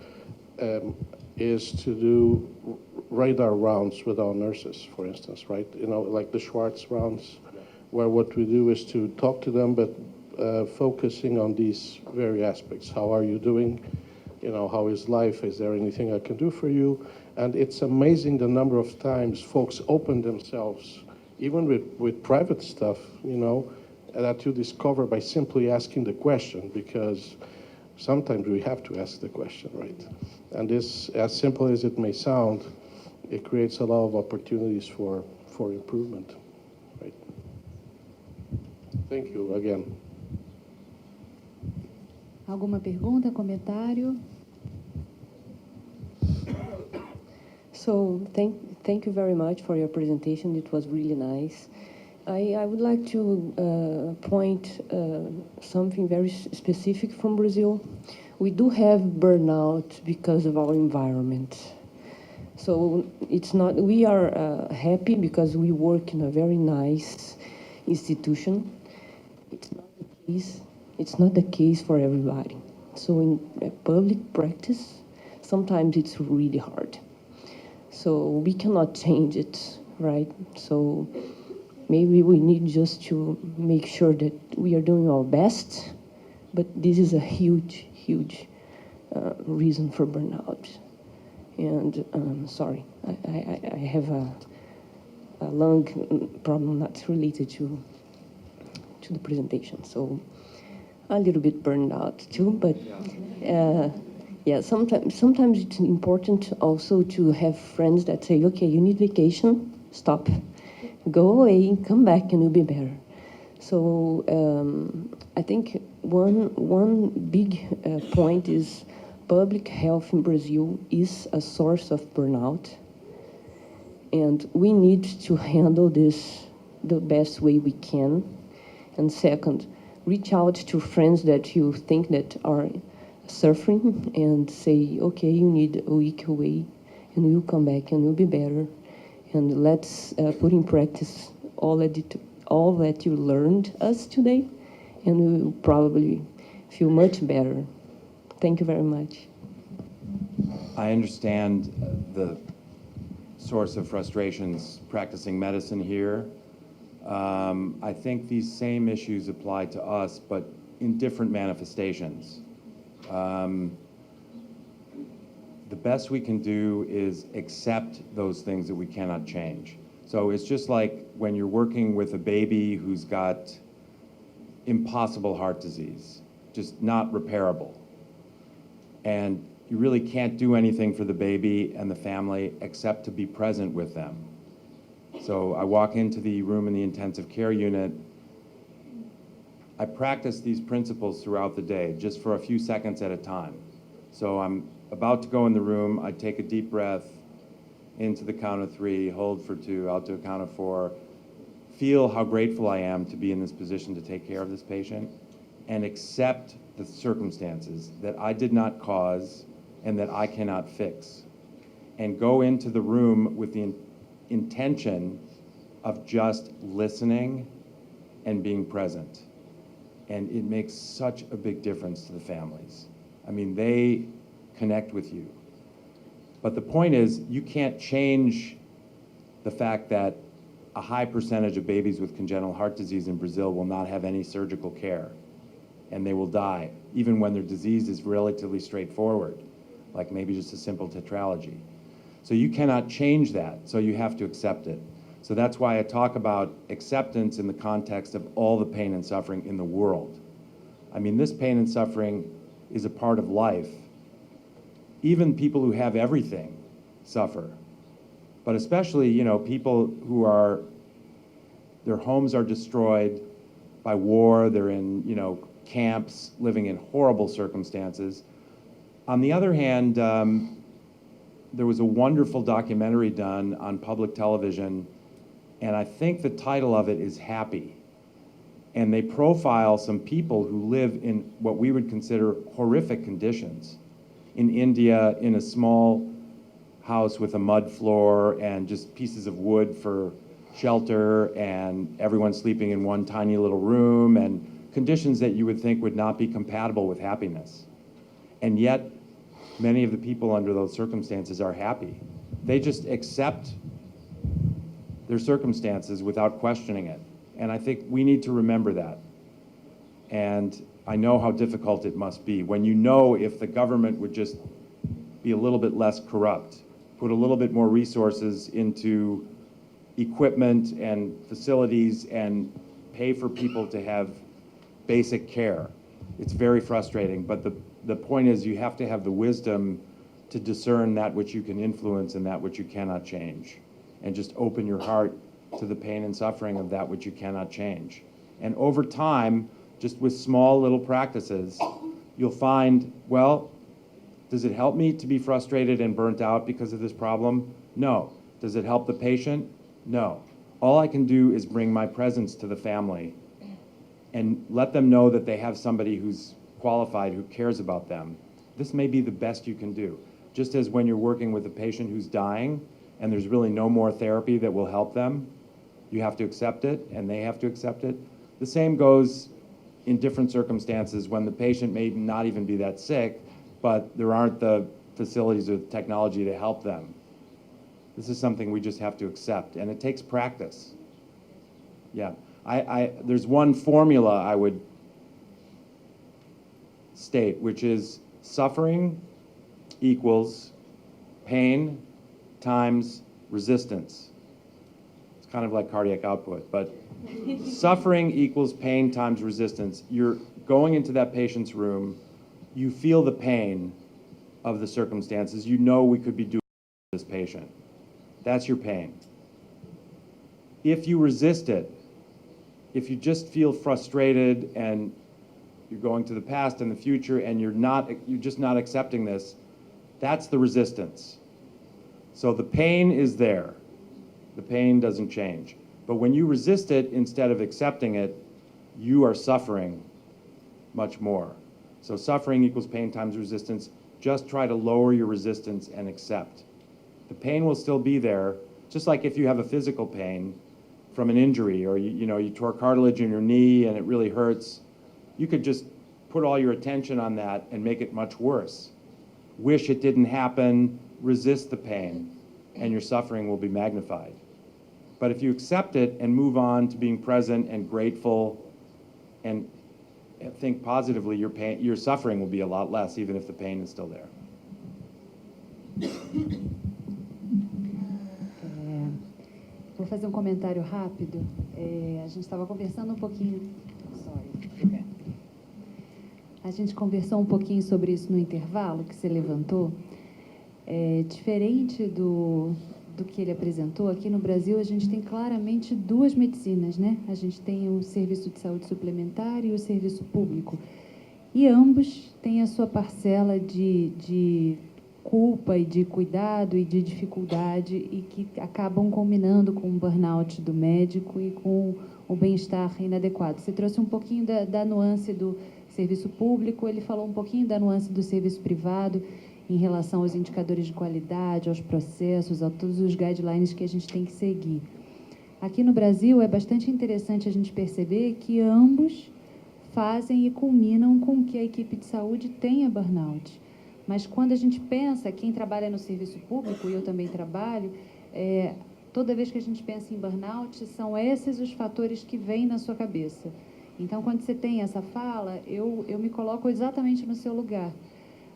is to do radar rounds with our nurses, for instance, right? Like the Schwartz rounds, where what we do is to talk to them, but focusing on these very aspects. How are you doing? How is life? Is there anything I can do for you? And it's amazing the number of times folks open themselves, even with private stuff, that you discover by simply asking the question, because sometimes we have to ask the question, right? And this, as simple as it may sound, it creates a lot of opportunities for improvement, right? Thank you again. Alguma pergunta, comentário? So thank you very much for your presentation. It was really nice. I would like to point something very specific from Brazil. We do have burnout because of our environment. So it's not, we are happy because we work in a very nice institution. It's not the case for everybody. So in public practice, sometimes it's really hard. So we cannot change it, right? So maybe we need just to make sure that we are doing our best, but this is a huge reason for burnout. And sorry, I have a lung problem not related to the presentation. So a little bit burned out too, but yeah, sometimes it's important also to have friends that say, okay, you need vacation, stop, go away, come back, and you'll be better. So I think one big point is public health in Brazil is a source of burnout, and we need to handle this the best way we can. And second, reach out to friends that you think that are suffering and say, okay, you need a week away, and you'll come back and you'll be better. And let's put in practice all that you learned us today, and you will probably feel much better. Thank you very much. I understand the source of frustrations practicing medicine here. I think these same issues apply to us, but in different manifestations. The best we can do is accept those things that we cannot change. So it's just like when you're working with a baby who's got impossible heart disease, just not repairable. And you really can't do anything for the baby and the family except to be present with them. So I walk into the room in the intensive care unit. I practice these principles throughout the day, just for a few seconds at a time. So I'm about to go in the room, I take a deep breath, into the count of 3, hold for 2, out to a count of 4, feel how grateful I am to be in this position to take care of this patient, and accept the circumstances that I did not cause and that I cannot fix. And go into the room with the intention of just listening and being present. And it makes such a big difference to the families. I mean, they connect with you. But the point is, you can't change the fact that a high percentage of babies with congenital heart disease in Brazil will not have any surgical care, and they will die, even when their disease is relatively straightforward, like maybe just a simple tetralogy. So you cannot change that, so you have to accept it. So that's why I talk about acceptance in the context of all the pain and suffering in the world. I mean, this pain and suffering is a part of life. Even people who have everything suffer. But especially, you know, people who their homes are destroyed by war, they're in, you know, camps, living in horrible circumstances. On the other hand, there was a wonderful documentary done on public television, and I think the title of it is Happy. And they profile some people who live in what we would consider horrific conditions. In India, in a small house with a mud floor and just pieces of wood for shelter, and everyone sleeping in one tiny little room, and conditions that you would think would not be compatible with happiness. And yet, many of the people under those circumstances are happy. They just accept their circumstances without questioning it. And I think we need to remember that. And I know how difficult it must be when you know if the government would just be a little bit less corrupt, put a little bit more resources into equipment and facilities and pay for people to have basic care. It's very frustrating, but the point is you have to have the wisdom to discern that which you can influence and that which you cannot change, and just open your heart to the pain and suffering of that which you cannot change. And over time, just with small little practices, you'll find, well, does it help me to be frustrated and burnt out because of this problem? No. Does it help the patient? No. All I can do is bring my presence to the family and let them know that they have somebody who's qualified, who cares about them. This may be the best you can do. Just as when you're working with a patient who's dying and there's really no more therapy that will help them, you have to accept it and they have to accept it. The same goes in different circumstances when the patient may not even be that sick, but there aren't the facilities or the technology to help them. This is something we just have to accept, and it takes practice. Yeah, there's one formula I would state, which is suffering equals pain times resistance. It's kind of like cardiac output, but suffering equals pain times resistance. You're going into that patient's room, you feel the pain of the circumstances. You know we could be doing this patient. That's your pain. If you resist it, if you just feel frustrated and you're going to the past and the future and you're just not accepting this, that's the resistance. So the pain is there. The pain doesn't change. But when you resist it instead of accepting it, you are suffering much more. So suffering equals pain times resistance. Just try to lower your resistance and accept. The pain will still be there, just like if you have a physical pain from an injury or you tore cartilage in your knee and it really hurts. You could just put all your attention on that and make it much worse. Wish it didn't happen, resist the pain, and your suffering will be magnified. But if you accept it and move on to being present and grateful and think positively, your suffering will be a lot less, even if the pain is still there. Vou fazer um comentário rápido. A gente estava conversando um pouquinho. A gente conversou um pouquinho sobre isso no intervalo que você levantou. Diferente do que ele apresentou, aqui no Brasil a gente tem claramente duas medicinas, né? A gente tem o serviço de saúde suplementar e o serviço público. E ambos têm a sua parcela de culpa e de cuidado e de dificuldade e que acabam combinando com o burnout do médico e com o bem-estar inadequado. Você trouxe um pouquinho da nuance do serviço público, ele falou um pouquinho da nuance do serviço privado em relação aos indicadores de qualidade, aos processos, a todos os guidelines que a gente tem que seguir. Aqui no Brasil é bastante interessante a gente perceber que ambos fazem e culminam com que a equipe de saúde tenha burnout. Mas quando a gente pensa, quem trabalha no serviço público, e eu também trabalho, toda vez que a gente pensa em burnout, são esses os fatores que vêm na sua cabeça. Então, quando você tem essa fala, eu me coloco exatamente no seu lugar.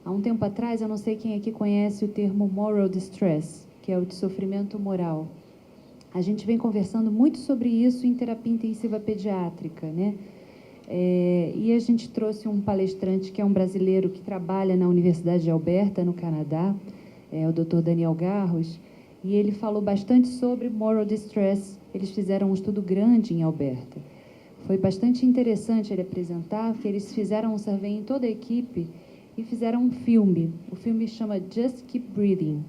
Há um tempo atrás, eu não sei quem aqui conhece o termo moral distress, que é o de sofrimento moral. A gente vem conversando muito sobre isso em terapia intensiva pediátrica, né? E a gente trouxe um palestrante que é um brasileiro que trabalha na Universidade de Alberta, no Canadá, o Dr. Daniel Garros, e ele falou bastante sobre moral distress. Eles fizeram um estudo grande em Alberta. Foi bastante interessante ele apresentar, porque eles fizeram um survey em toda a equipe e fizeram um filme. O filme chama Just Keep Breathing.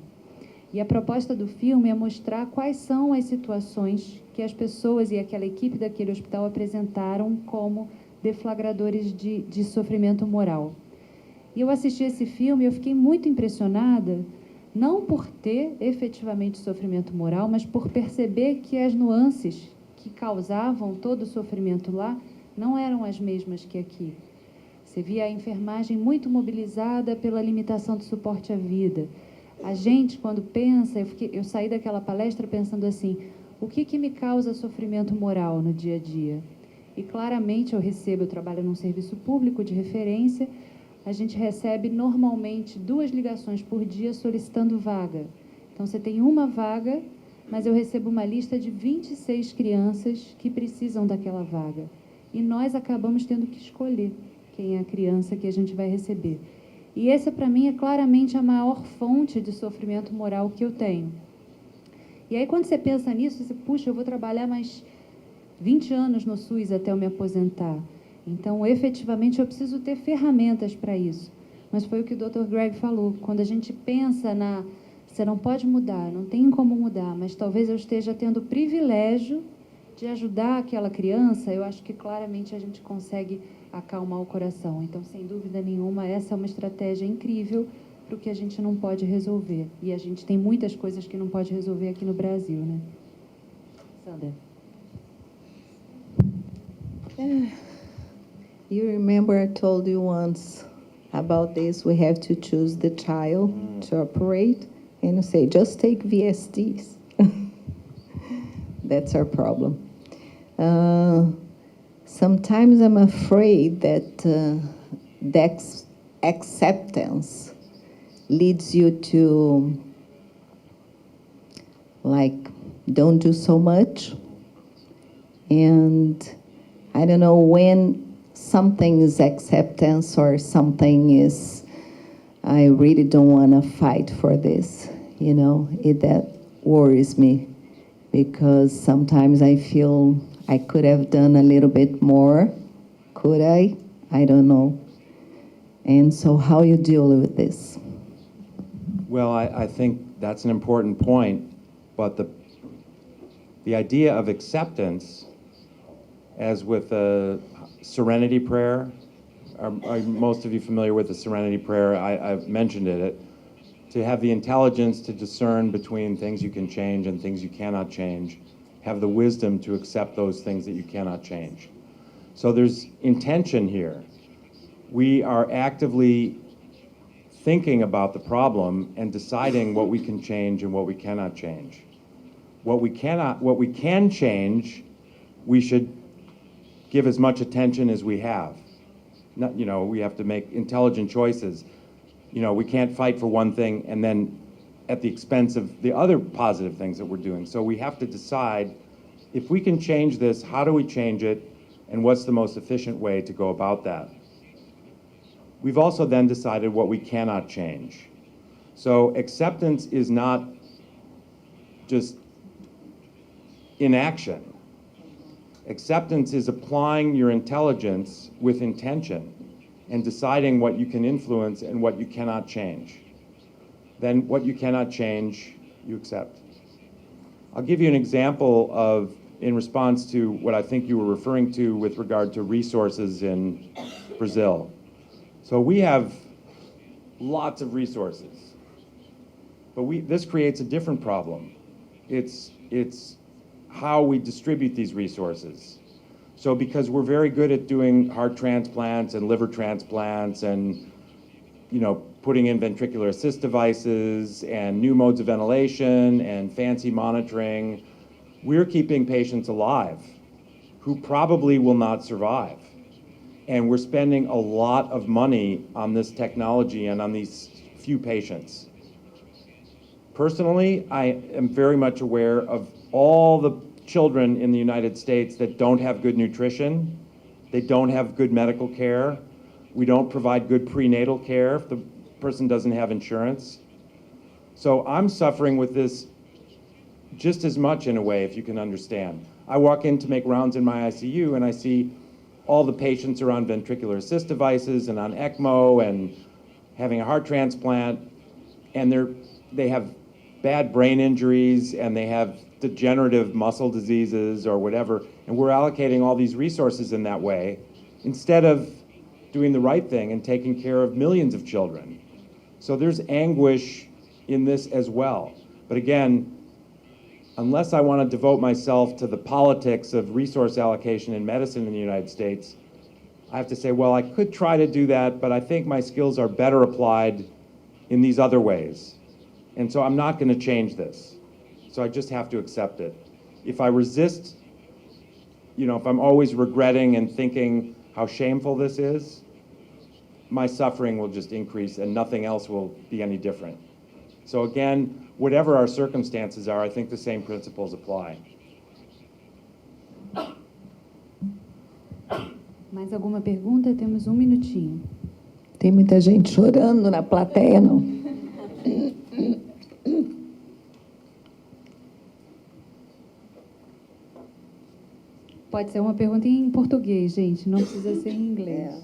E a proposta do filme é mostrar quais são as situações que as pessoas e aquela equipe daquele hospital apresentaram como deflagradores de sofrimento moral. E eu assisti esse filme e eu fiquei muito impressionada, não por ter efetivamente sofrimento moral, mas por perceber que as nuances que causavam todo o sofrimento lá não eram as mesmas que aqui. Você via a enfermagem muito mobilizada pela limitação de suporte à vida. A gente, quando pensa, eu saí daquela palestra pensando assim, o que me causa sofrimento moral no dia a dia? E claramente eu trabalho num serviço público de referência, a gente recebe normalmente 2 ligações por dia solicitando vaga. Então você tem uma vaga, mas eu recebo uma lista de 26 crianças que precisam daquela vaga. E nós acabamos tendo que escolher quem é a criança que a gente vai receber. E essa, para mim, é claramente a maior fonte de sofrimento moral que eu tenho. E aí, quando você pensa nisso, você, puxa, eu vou trabalhar mais 20 anos no SUS até eu me aposentar. Então, efetivamente, eu preciso ter ferramentas para isso. Mas foi o que o Dr. Greg falou. Quando a gente pensa você não pode mudar, não tem como mudar, mas talvez eu esteja tendo o privilégio de ajudar aquela criança, eu acho que claramente a gente consegue acalmar o coração. Então, sem dúvida nenhuma, essa é uma estratégia incrível para o que a gente não pode resolver. E a gente tem muitas coisas que não pode resolver aqui no Brasil, né? Sandra. You remember I told you once about this, we have to choose the child to operate, and you say, just take VSTs. That's our problem. Sometimes I'm afraid that that acceptance leads you to, like, don't do so much. And I don't know when something is acceptance or something is, I really don't want to fight for this, you know, that worries me, because sometimes I feel I could have done a little bit more. Could I? I don't know. And so how you deal with this? Well, I think that's an important point, but the idea of acceptance, as with a serenity prayer, are most of you familiar with the serenity prayer? I've mentioned it. To have the intelligence to discern between things you can change and things you cannot change, have the wisdom to accept those things that you cannot change. So there's intention here. We are actively thinking about the problem and deciding what we can change and what we cannot change. What we can change, we should give as much attention as we have. Not, you know, we have to make intelligent choices. You know, we can't fight for one thing and then at the expense of the other positive things that we're doing. So we have to decide, if we can change this, how do we change it, and what's the most efficient way to go about that? We've also then decided what we cannot change. So acceptance is not just inaction. Acceptance is applying your intelligence with intention and deciding what you can influence and what you cannot change. Then what you cannot change, you accept. I'll give you an example of, in response to what I think you were referring to with regard to resources in Brazil. So we have lots of resources, but this creates a different problem. It's how we distribute these resources. So because we're very good at doing heart transplants and liver transplants and, you know, putting in ventricular assist devices and new modes of ventilation and fancy monitoring, we're keeping patients alive who probably will not survive. And we're spending a lot of money on this technology and on these few patients. Personally, I am very much aware of all the children in the United States that don't have good nutrition, they don't have good medical care, we don't provide good prenatal care if the person doesn't have insurance. So I'm suffering with this just as much, in a way, if you can understand. I walk in to make rounds in my ICU and I see all the patients are on ventricular assist devices and on ECMO and having a heart transplant, and they have bad brain injuries and they have degenerative muscle diseases or whatever, and we're allocating all these resources in that way instead of doing the right thing and taking care of millions of children. So there's anguish in this as well. But again, unless I want to devote myself to the politics of resource allocation in medicine in the United States, I have to say, well, I could try to do that, but I think my skills are better applied in these other ways. And so I'm not going to change this. So I just have to accept it. If I resist, you know, if I'm always regretting and thinking how shameful this is, my suffering will just increase and nothing else will be any different. So again, whatever our circumstances are, I think the same principles apply. Mais alguma pergunta? Temos minutinho. Tem muita gente chorando na plateia, não? Pode ser uma pergunta em português, gente, não precisa ser em inglês.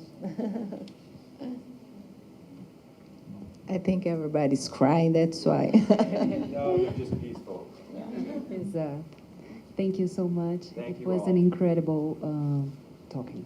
I think everybody's crying, that's why. No, they're just peaceful. Exato. Thank you so much. Thank It you was all. an incredible talking.